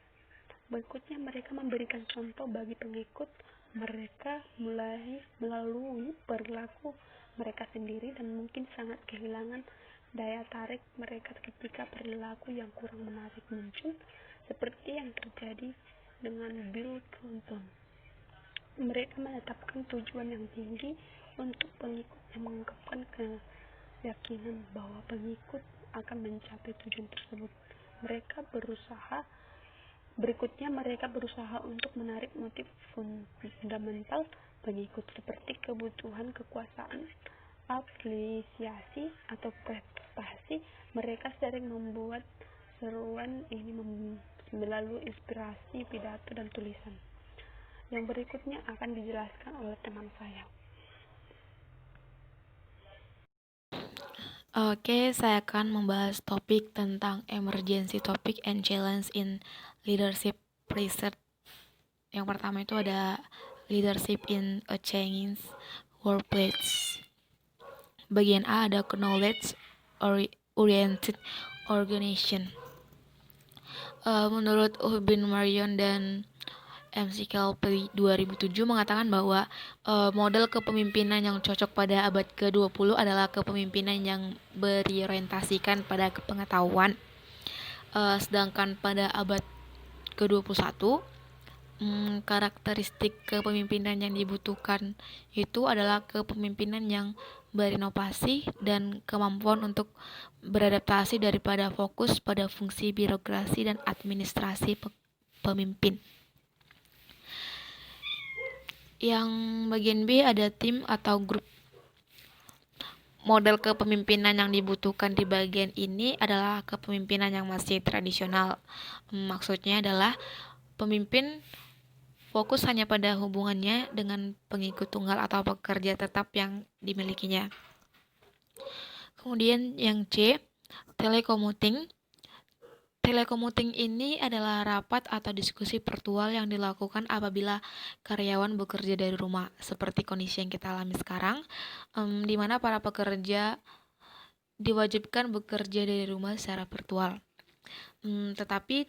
Berikutnya, mereka memberikan contoh bagi pengikut mereka melalui perilaku mereka sendiri dan mungkin sangat kehilangan daya tarik mereka ketika perilaku yang kurang menarik muncul, seperti yang terjadi dengan Bill Clinton. Mereka menetapkan tujuan yang tinggi untuk pengikut yang mengungkapkan keyakinan bahwa pengikut akan mencapai tujuan tersebut. Berikutnya mereka berusaha untuk menarik motif fundamental pengikut seperti kebutuhan kekuasaan, apresiasi, atau prestasi. Mereka sering membuat seruan ini melalui inspirasi pidato dan tulisan. Yang berikutnya akan dijelaskan oleh teman saya. Oke, saya akan membahas topik tentang emergency topic and challenge in leadership research. Yang pertama itu ada leadership in a changing workplace. Bagian A ada knowledge oriented organization. Menurut Urban Marion dan McKelvey 2007 mengatakan bahwa model kepemimpinan yang cocok pada abad ke-20 adalah kepemimpinan yang berorientasikan pada pengetahuan. Sedangkan pada abad ke-21 karakteristik kepemimpinan yang dibutuhkan itu adalah kepemimpinan yang berinovasi dan kemampuan untuk beradaptasi daripada fokus pada fungsi birokrasi dan administrasi pemimpin. Yang bagian B ada tim atau grup. Model kepemimpinan yang dibutuhkan di bagian ini adalah kepemimpinan yang masih tradisional. Maksudnya adalah pemimpin fokus hanya pada hubungannya dengan pengikut tunggal atau pekerja tetap yang dimilikinya. Kemudian yang C, telecommuting. Telecommuting ini adalah rapat atau diskusi virtual yang dilakukan apabila karyawan bekerja dari rumah, seperti kondisi yang kita alami sekarang, di mana para pekerja diwajibkan bekerja dari rumah secara virtual. Tetapi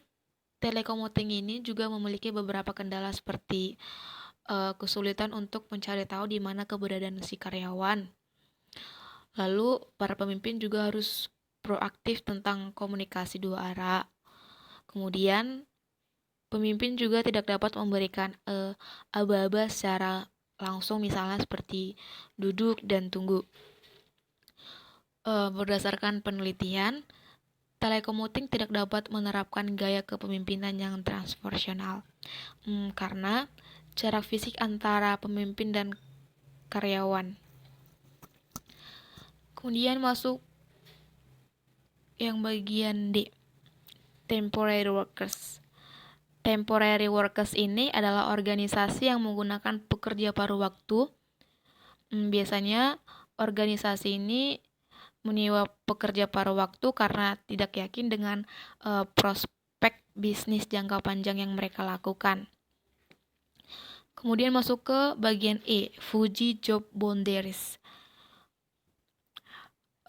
telecommuting ini juga memiliki beberapa kendala seperti kesulitan untuk mencari tahu di mana keberadaan si karyawan. Lalu para pemimpin juga harus proaktif tentang komunikasi dua arah. Kemudian pemimpin juga tidak dapat memberikan aba-aba secara langsung, misalnya seperti duduk dan tunggu. Berdasarkan penelitian, telecommuting tidak dapat menerapkan gaya kepemimpinan yang transformasional karena jarak fisik antara pemimpin dan karyawan. Kemudian masuk yang bagian D, temporary workers. Temporary workers ini adalah organisasi yang menggunakan pekerja paruh waktu. Biasanya organisasi ini menyewa pekerja paruh waktu karena tidak yakin dengan prospek bisnis jangka panjang yang mereka lakukan. Kemudian masuk ke bagian E, Fuji Job Boundaries.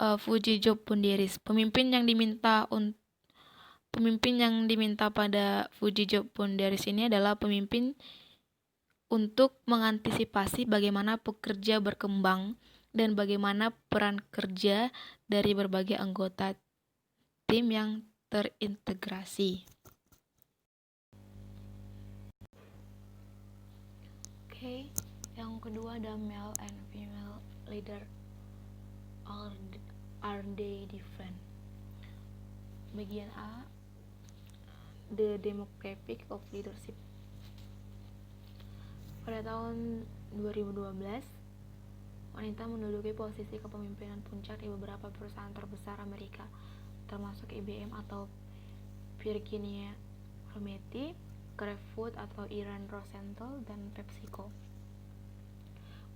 Fuji Job Boundaries. Pemimpin yang diminta pada Fuji Job Boundaries ini adalah pemimpin untuk mengantisipasi bagaimana pekerja berkembang dan bagaimana peran kerja dari berbagai anggota tim yang terintegrasi. Oke, yang kedua ada male and female leader. Are they different? Bagian A, the demographic of leadership. Pada tahun 2012, wanita menduduki posisi kepemimpinan puncak di beberapa perusahaan terbesar Amerika, termasuk IBM atau Virginia Rometty, Kraft atau Iran Rosenthal, dan PepsiCo.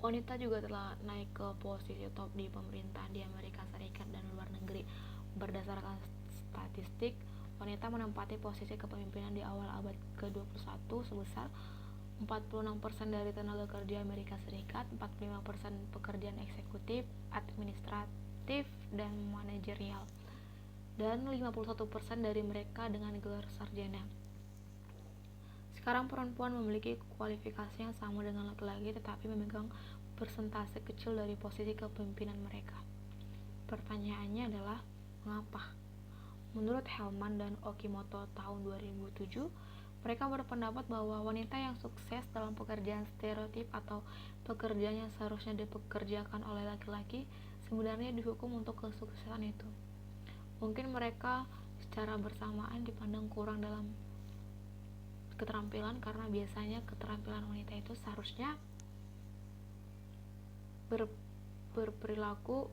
Wanita juga telah naik ke posisi top di pemerintahan di Amerika Serikat dan luar negeri. Berdasarkan statistik, wanita menempati posisi kepemimpinan di awal abad ke-21 sebesar 46% dari tenaga kerja Amerika Serikat, 45% pekerjaan eksekutif, administratif, dan manajerial, dan 51% dari mereka dengan gelar sarjana. Sekarang perempuan memiliki kualifikasi yang sama dengan laki-laki tetapi memegang persentase kecil dari posisi kepemimpinan mereka. Pertanyaannya adalah, mengapa? Menurut Hellman dan Okimoto tahun 2007, mereka berpendapat bahwa wanita yang sukses dalam pekerjaan stereotip atau pekerjaan yang seharusnya dipekerjakan oleh laki-laki sebenarnya dihukum untuk kesuksesan itu. Mungkin mereka secara bersamaan dipandang kurang dalam keterampilan karena biasanya keterampilan wanita itu seharusnya berperilaku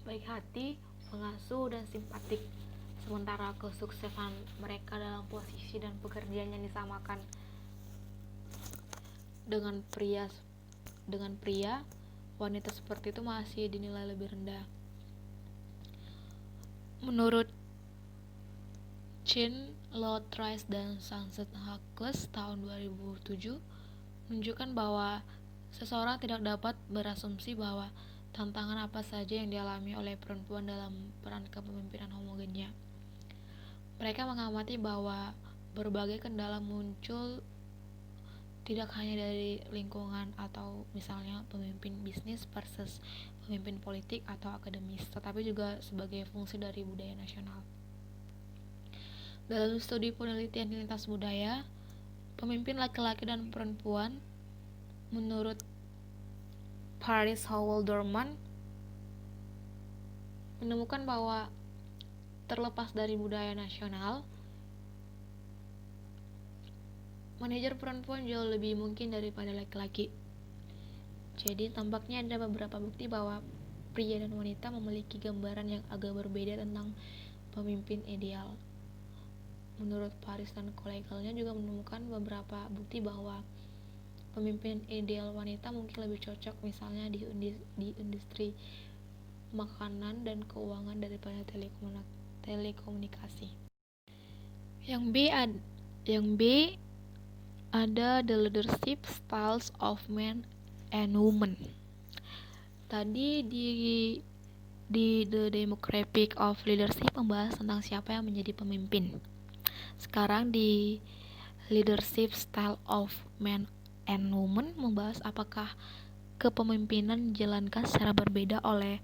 baik hati, mengasuh, dan simpatik. Sementara kesuksesan mereka dalam posisi dan pekerjaan yang disamakan dengan pria, wanita seperti itu masih dinilai lebih rendah. Menurut Chin, Lotrice, dan Sunset Hawkes tahun 2007 menunjukkan bahwa seseorang tidak dapat berasumsi bahwa tantangan apa saja yang dialami oleh perempuan dalam peran kepemimpinan homogennya. Mereka mengamati bahwa berbagai kendala muncul tidak hanya dari lingkungan atau misalnya pemimpin bisnis versus pemimpin politik atau akademis, tetapi juga sebagai fungsi dari budaya nasional. Dalam studi penelitian lintas budaya, pemimpin laki-laki dan perempuan, menurut Paris Howell Dorman, menemukan bahwa terlepas dari budaya nasional, manajer perempuan jauh lebih mungkin daripada laki-laki. Jadi tampaknya ada beberapa bukti bahwa pria dan wanita memiliki gambaran yang agak berbeda tentang pemimpin ideal. Menurut Paris dan koleganya juga menemukan beberapa bukti bahwa pemimpin ideal wanita mungkin lebih cocok misalnya di industri makanan dan keuangan daripada telekomunikasi. Yang B ada the leadership styles of men and women. Tadi di The Demographic of Leadership membahas tentang siapa yang menjadi pemimpin. Sekarang di Leadership Style of Men and Women membahas apakah kepemimpinan dijalankan secara berbeda oleh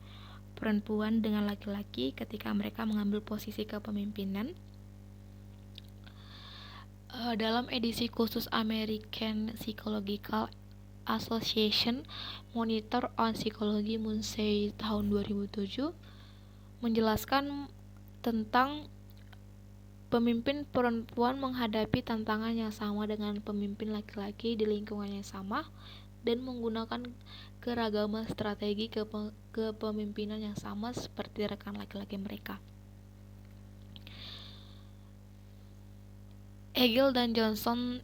perempuan dengan laki-laki ketika mereka mengambil posisi kepemimpinan. Dalam edisi khusus American Psychological Association Monitor on Psychology Munsey tahun 2007 menjelaskan tentang pemimpin perempuan menghadapi tantangan yang sama dengan pemimpin laki-laki di lingkungan yang sama dan menggunakan keragaman strategi kepemimpinan yang sama seperti rekan laki-laki mereka. Hegel dan Johnson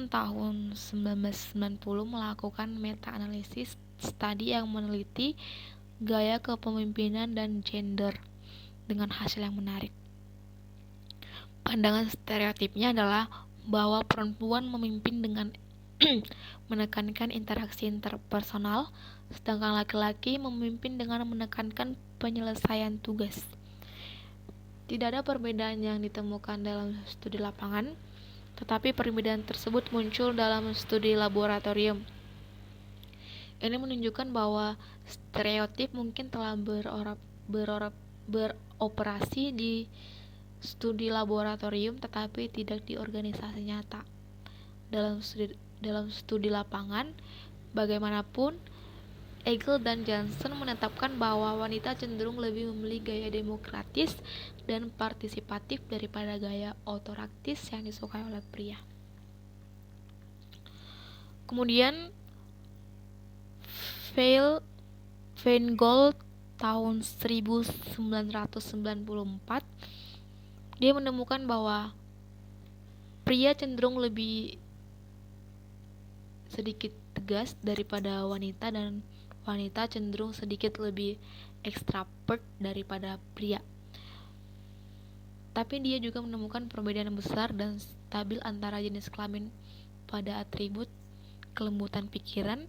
tahun 1990 melakukan meta-analisis studi yang meneliti gaya kepemimpinan dan gender dengan hasil yang menarik. Pandangan stereotipnya adalah bahwa perempuan memimpin dengan menekankan interaksi interpersonal, sedangkan laki-laki memimpin dengan menekankan penyelesaian tugas. Tidak ada perbedaan yang ditemukan dalam studi lapangan, tetapi perbedaan tersebut muncul dalam studi laboratorium. Ini menunjukkan bahwa stereotip mungkin telah beroperasi di studi laboratorium tetapi tidak di organisasi nyata. Dalam studi lapangan, bagaimanapun, Hegel dan Johnson menetapkan bahwa wanita cenderung lebih memilih gaya demokratis dan partisipatif daripada gaya otoratis yang disukai oleh pria. Kemudian Feingold tahun 1994 dia menemukan bahwa pria cenderung lebih sedikit tegas daripada wanita dan wanita cenderung sedikit lebih ekstrovert daripada pria. Tapi dia juga menemukan perbedaan besar dan stabil antara jenis kelamin pada atribut kelembutan pikiran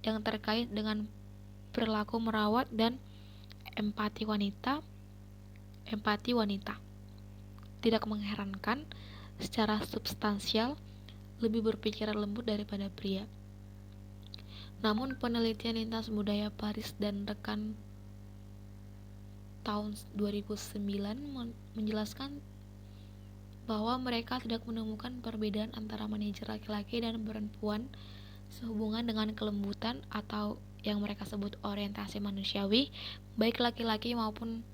yang terkait dengan perilaku merawat dan empati wanita. Tidak mengherankan, secara substansial lebih berpikiran lembut daripada pria. Namun penelitian lintas budaya Paris dan rekan tahun 2009 menjelaskan bahwa mereka tidak menemukan perbedaan antara manajer laki-laki dan perempuan sehubungan dengan kelembutan atau yang mereka sebut orientasi manusiawi. Baik laki-laki maupun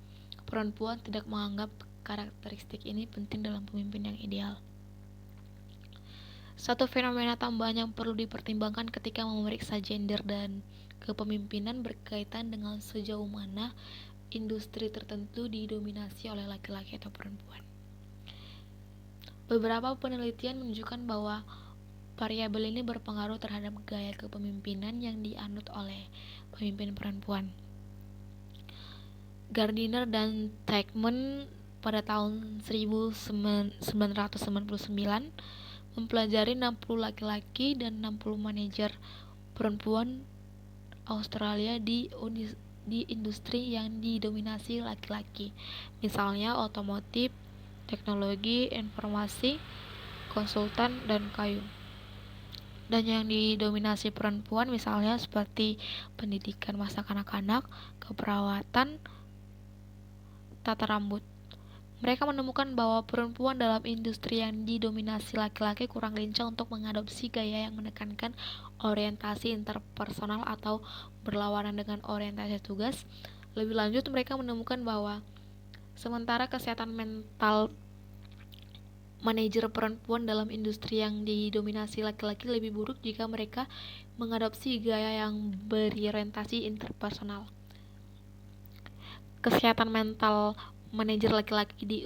perempuan tidak menganggap karakteristik ini penting dalam pemimpin yang ideal. Satu fenomena tambahan yang perlu dipertimbangkan ketika memeriksa gender dan kepemimpinan berkaitan dengan sejauh mana industri tertentu didominasi oleh laki-laki atau perempuan. Beberapa penelitian menunjukkan bahwa variabel ini berpengaruh terhadap gaya kepemimpinan yang dianut oleh pemimpin perempuan. Gardiner dan Teichmann pada tahun 1999 mempelajari 60 laki-laki dan 60 manajer perempuan Australia di industri yang didominasi laki-laki, misalnya otomotif, teknologi, informasi, konsultan, dan kayu. Dan yang didominasi perempuan misalnya seperti pendidikan masa kanak-kanak, keperawatan, tata rambut. Mereka menemukan bahwa perempuan dalam industri yang didominasi laki-laki kurang lincah untuk mengadopsi gaya yang menekankan orientasi interpersonal atau berlawanan dengan orientasi tugas. Lebih lanjut, mereka menemukan bahwa sementara kesehatan mental manajer perempuan dalam industri yang didominasi laki-laki lebih buruk jika mereka mengadopsi gaya yang berorientasi interpersonal. Kesehatan mental manajer laki-laki di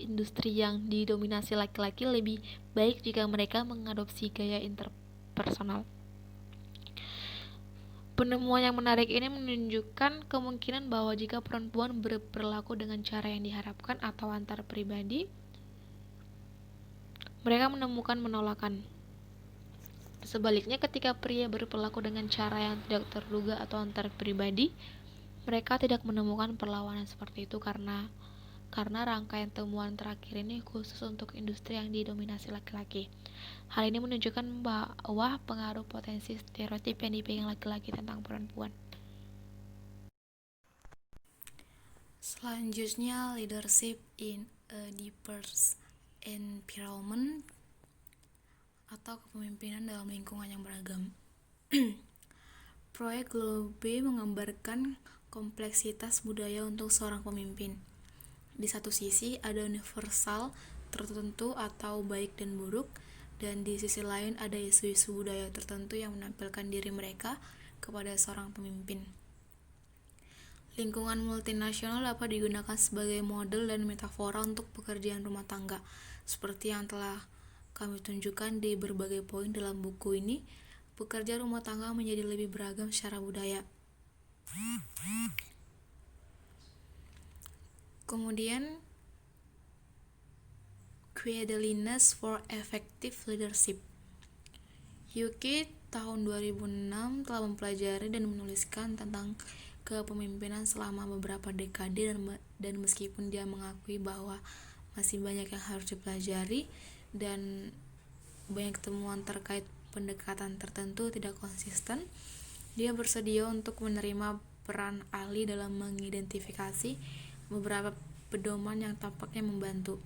industri yang didominasi laki-laki lebih baik jika mereka mengadopsi gaya interpersonal. Penemuan yang menarik ini menunjukkan kemungkinan bahwa jika perempuan berperilaku dengan cara yang diharapkan atau antar pribadi, mereka menemukan penolakan. Sebaliknya, ketika pria berperilaku dengan cara yang tidak terduga atau antar pribadi, mereka tidak menemukan perlawanan seperti itu karena rangkaian temuan terakhir ini khusus untuk industri yang didominasi laki-laki. Hal ini menunjukkan bahwa pengaruh potensi stereotip yang dipegang laki-laki tentang perempuan. Selanjutnya, leadership in a diverse environment atau kepemimpinan dalam lingkungan yang beragam. Proyek Globe menggambarkan kompleksitas budaya untuk seorang pemimpin. Di satu sisi ada universal tertentu atau baik dan buruk, dan di sisi lain ada isu-isu budaya tertentu yang menampilkan diri mereka kepada seorang pemimpin. Lingkungan multinasional dapat digunakan sebagai model dan metafora untuk pekerjaan rumah tangga. Seperti yang telah kami tunjukkan di berbagai poin dalam buku ini, pekerja rumah tangga menjadi lebih beragam secara budaya. Kemudian, Creativeness for Effective Leadership. Yuki tahun 2006 telah mempelajari dan menuliskan tentang kepemimpinan selama beberapa dekade dan meskipun dia mengakui bahwa masih banyak yang harus dipelajari dan banyak temuan terkait pendekatan tertentu tidak konsisten, dia bersedia untuk menerima peran ahli dalam mengidentifikasi beberapa pedoman yang tampaknya membantu.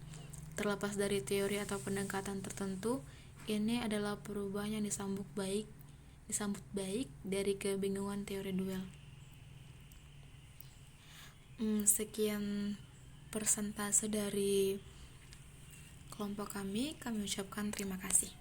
Terlepas dari teori atau pendekatan tertentu, ini adalah perubahan yang disambut baik dari kebingungan teori duel. Sekian persentase dari kelompok kami ucapkan terima kasih.